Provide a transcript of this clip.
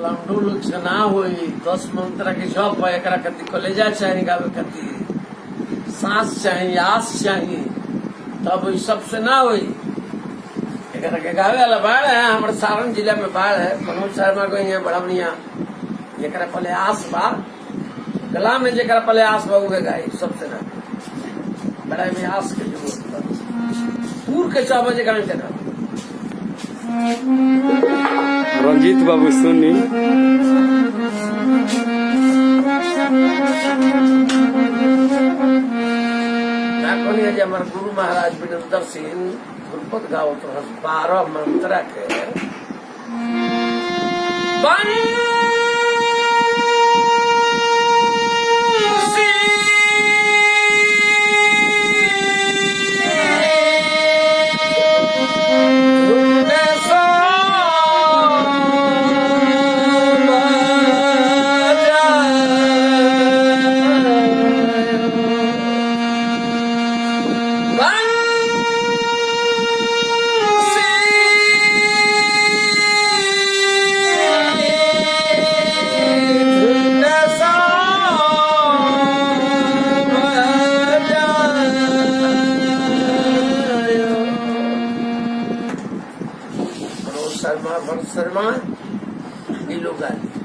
लमडू लुचना हुई 10 मंत्र के जप है एकरा कति कलेजा चाहिए गावे कति सांस चाहिए आस चाहिए तब ई सबसे ना हुई एकरा के गावे वाला बाढ़ है हमारे सारण जिला में बाढ़ है मनोज शर्मा को यहाँ बड़ा बढ़िया एकरा पहले आस बा गला में जेकरा पहले आस बा उहे गाई सबसे ना बड़ा में आस के जरूरत बा पूर के 4 बजे गाने चला रंजीत बाबू सुनी हमारे गुरु महाराज विनंदर सिंह ध्रुपद गाओ तो 12 मंत्र के शर्मा नीलू गाली